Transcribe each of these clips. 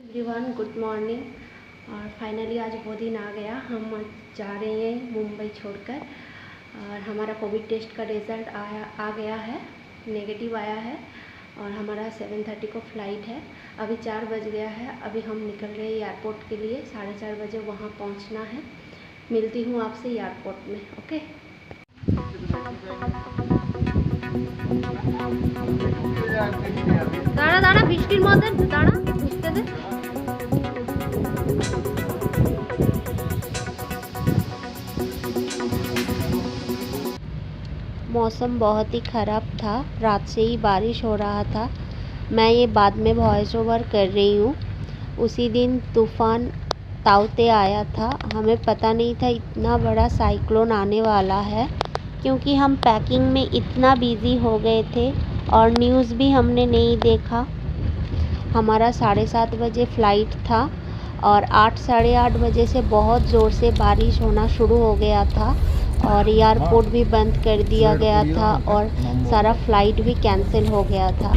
Everyone, good morning. और finally आज वो दिन आ गया, हम जा रहे हैं मुंबई छोड़कर। और हमारा कोविड टेस्ट का रिज़ल्ट आ गया है, नेगेटिव आया है। और हमारा 7:30 को फ़्लाइट है। अभी 4 बज गया है। अभी हम निकल रहे हैं एयरपोर्ट के लिए। 4:30 बजे वहाँ पहुँचना है। मिलती हूँ आपसे एयरपोर्ट में, ओके। दाड़ा दाड़ा बृष्टिर मध्य दाड़ा ढुकते दे। मौसम बहुत ही ख़राब था, रात से ही बारिश हो रहा था। मैं ये बाद में वॉइस ओवर कर रही हूँ। उसी दिन तूफ़ान ताउते आया था। हमें पता नहीं था इतना बड़ा साइक्लोन आने वाला है, क्योंकि हम पैकिंग में इतना बिज़ी हो गए थे और न्यूज़ भी हमने नहीं देखा। हमारा 7:30 बजे फ़्लाइट था और 8 साढ़े 8 बजे से बहुत ज़ोर से बारिश होना शुरू हो गया था और एयरपोर्ट भी बंद कर दिया गया था और सारा फ़्लाइट भी कैंसिल हो गया था।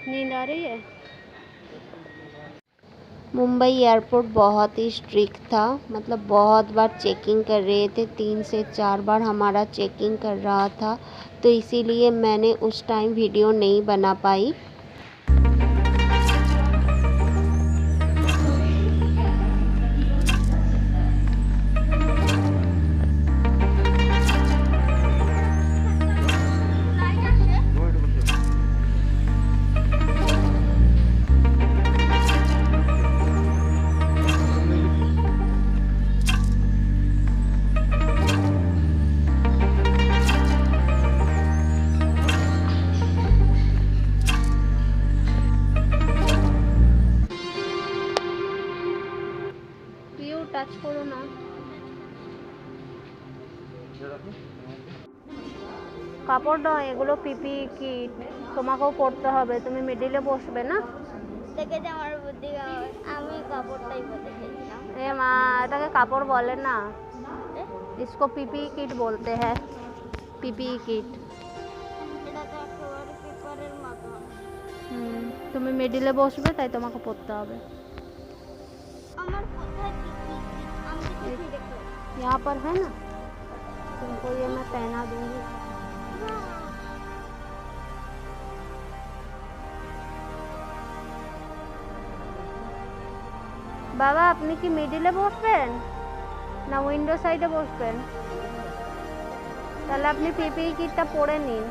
नींद आ रही है। मुंबई एयरपोर्ट बहुत ही स्ट्रिक्ट था, मतलब बहुत बार चेकिंग कर रहे थे। 3 से 4 बार हमारा चेकिंग कर रहा था, तो इसीलिए मैंने उस टाइम वीडियो नहीं बना पाई। টাচ করো না। কাপড় নয়, এগুলো পিপি কিট, তোমাকেও পড়তে হবে। তুমি মিডিলে বসবে না। দেখে যে আমার বুদ্ধি, আমি কাপড়টাই বলতে চাইছিলাম। এ মা, এটাকে কাপড় বলে না, इसको पीपी किट बोलते हैं। PP kit. এটা তো একেবারে পেপারের মতো। তুমি মিডিলে বসবে, তাই তোমাকে পড়তে হবে। আমার কোথায় পিপি কিট? আমি কিছু দেখো। यहाँ पर है ना, तुमको ये मैं पहना दूंगी। বাবা, আপনি কি মিডিলে বসবেন না উইন্ডো সাইডে বসবেন? তাহলে আপনি পিপিই কিটটা পরে নিন।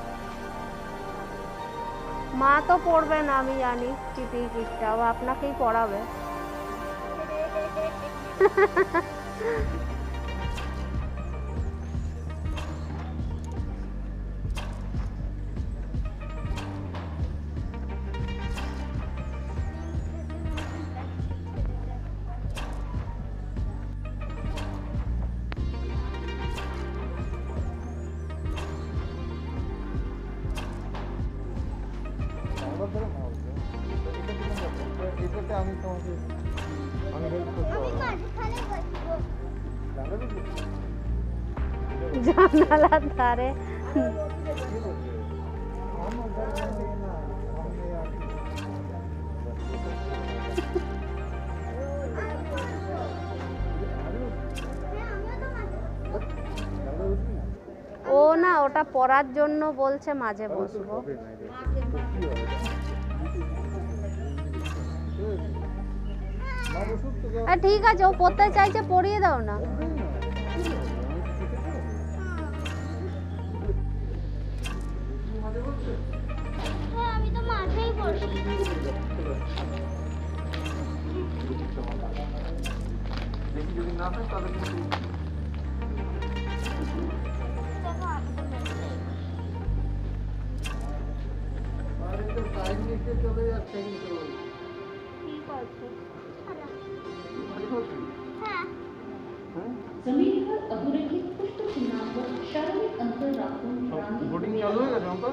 মা তো পড়বে না, আমি জানি। পিপিই কিটটা ও আপনাকেই পড়াবে। আমি তোমাকে আমি হেল্প করতে পারবো। জানালার ধারে। ও না, ওটা ওটা পড়ার জন্য বলছে মাঝে বসবো। হবে না রে। তো কি হবে? মা বসুক তো যা। ঠিক আছে, ও পড়তে চাইছে, পড়িয়ে দাও না। হ্যাঁ আমি তো মাঠেই বসি। দেখি যদি না হয় তাহলে কিন্তু দেখো আমি তো মেরে আরে তো টাইম নিতে চলে যাচ্ছে কিন্তু ঠিক আছে। হ্যাঁ হ্যাঁ जमिनीवर अधोरेखित पुष्पचिन्हांवर शारीरिक अंतर राखून रांगेत বোটিং চালু হয়ে গেছে অঙ্ক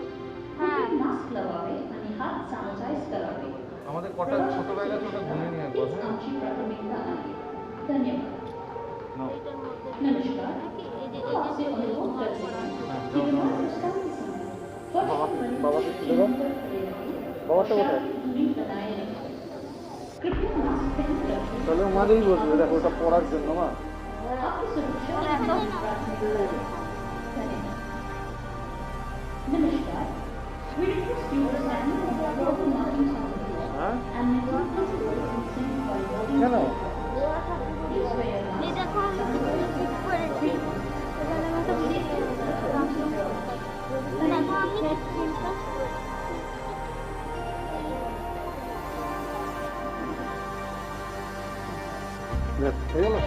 হ্যাঁ मास्क लावावे आणि हात सॅनिटाईज करावे আমাদের কটা ছোট ব্যাগ আছে ওটা গুনে নিয়ে একবার हीच হ্যাঁ आमची प्राथमिकता आहे धन्यवाद নাও এটার মধ্যে नमस्कार এই যে हम आपसे अनुरोध करते हैं হ্যাঁ कि যাও विमान নাও। प्रस्थान के समय बाबा फर्स्ट बाबा को तुले दाও। বাবাটা কোথায় दूरी बनाए रखें कृपया मास्क पहन रखें তাহলে ও মাঝেই বসবে দেখো ওটা পড়ার জন্য মা आपकी सुरक्षा हमारी प्राथमिकता है धन्यवाद नमस्कार we request you to stand in the proper marking sound হ্যাঁ and maintain physical distancing while boarding কেন Please wear your mask. এই দেখো আমি ঠিক করেছি। এখানে আমি তো বুঝে দেখো আমি হয়ে গেল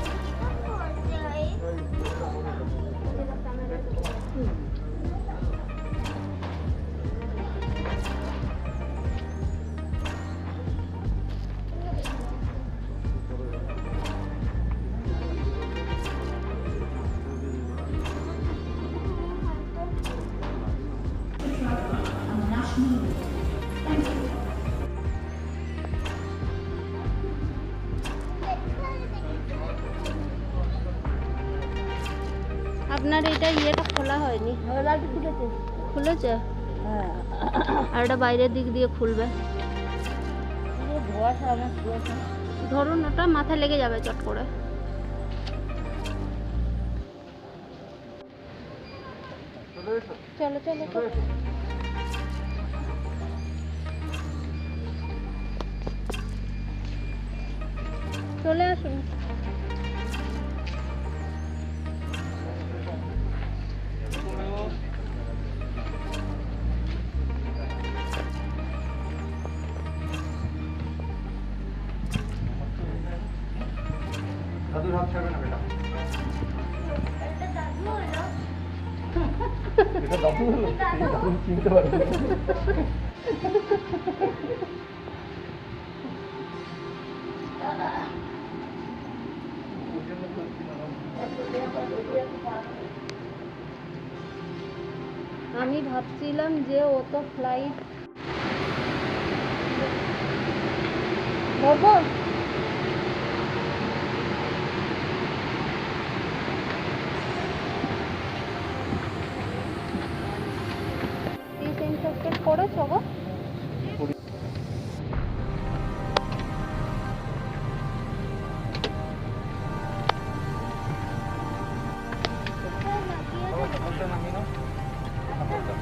আপনার এটা ইয়েটা খোলা হয়নি। খুলেছে খুলেছে আর এটা বাইরের দিক দিয়ে খুলবে। ধরুন ওটা মাথায় লেগে যাবে চট করে। চলে এসো চলো চলো চলে এসো চলে আসুন। দাদুর হাত ছাড়বে না বেটা এটা দাদু হলো দাদু চিনতে পারবে আমি ভাবছিলাম যে ও তো ফ্লাইট ধরবো। ডিসইনফেক্টেড করেছো গো? কাপড়টা নামিয়ে নাও কাপড়টা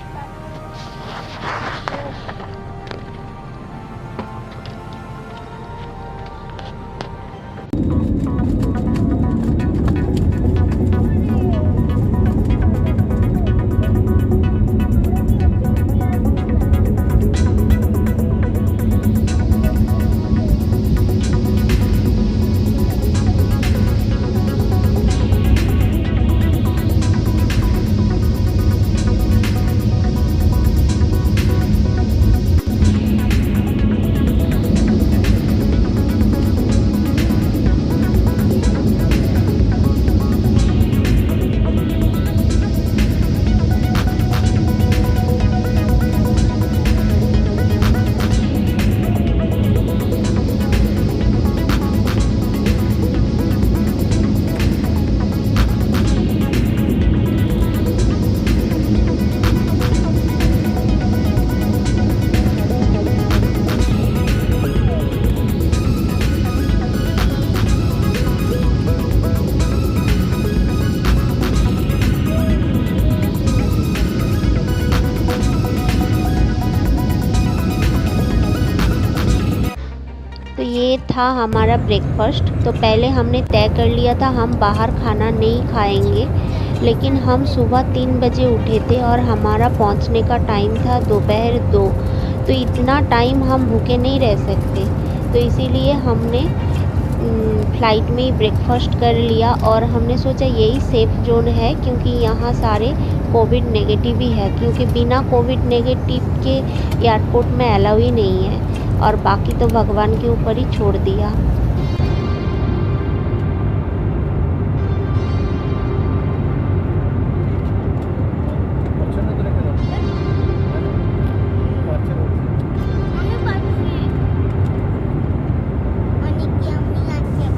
था हमारा ब्रेकफास्ट। तो पहले हमने तय कर लिया था हम बाहर खाना नहीं खाएंगे, लेकिन हम सुबह 3 बजे उठे थे और हमारा पहुंचने का टाइम था दोपहर 2। तो इतना टाइम हम भूखे नहीं रह सकते, तो इसीलिए हमने फ़्लाइट में ही ब्रेकफास्ट कर लिया। और हमने सोचा यही सेफ़ जोन है, क्योंकि यहाँ सारे कोविड नेगेटिव ही है, क्योंकि बिना कोविड नेगेटिव के एयरपोर्ट में अलाउ ही नहीं है, और बाकी तो भगवान के ऊपर ही छोड़ दिया। मम्मी पाची अनिकी अम्मी आंटी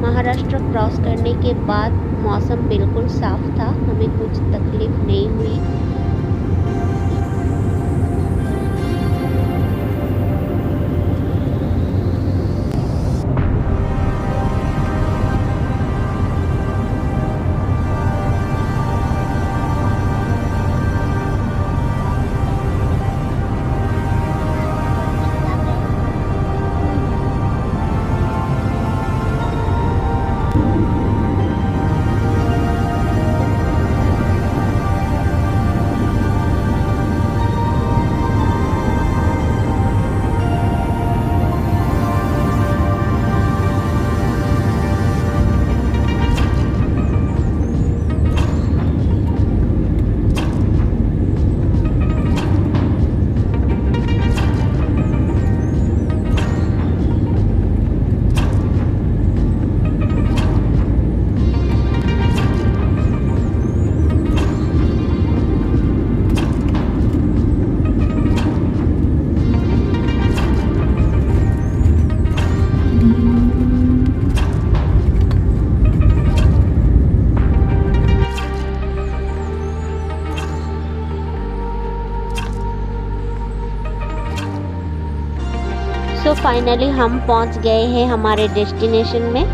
महाराष्ट्र क्रॉस करने के बाद मौसम बिल्कुल साफ़ था, हमें कुछ तकलीफ़ नहीं हुई। सो फाइनली हम पहुंच गए हैं हमारे डेस्टिनेशन में।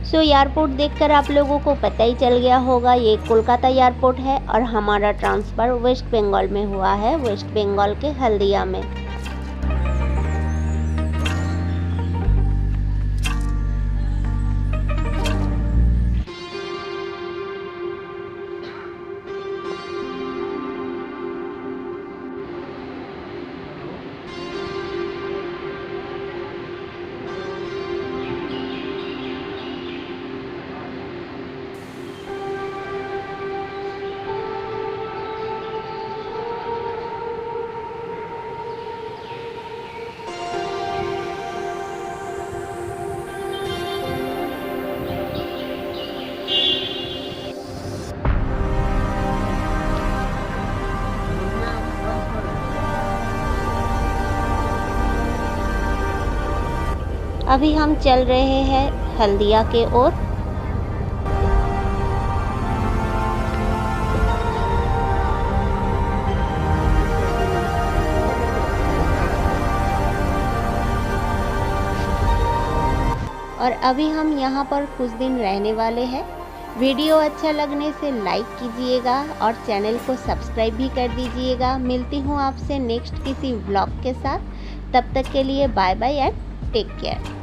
सो एयरपोर्ट देखकर आप लोगों को पता ही चल गया होगा, ये कोलकाता एयरपोर्ट है और हमारा ट्रांसफ़र वेस्ट बंगाल में हुआ है, वेस्ट बंगाल के हल्दिया में। अभी हम चल रहे हैं हल्दिया के ओर। और अभी हम यहाँ पर कुछ दिन रहने वाले हैं। वीडियो अच्छा लगने से लाइक कीजिएगा और चैनल को सब्सक्राइब भी कर दीजिएगा। मिलती हूँ आपसे नेक्स्ट किसी व्लॉग के साथ, तब तक के लिए bye bye and take care.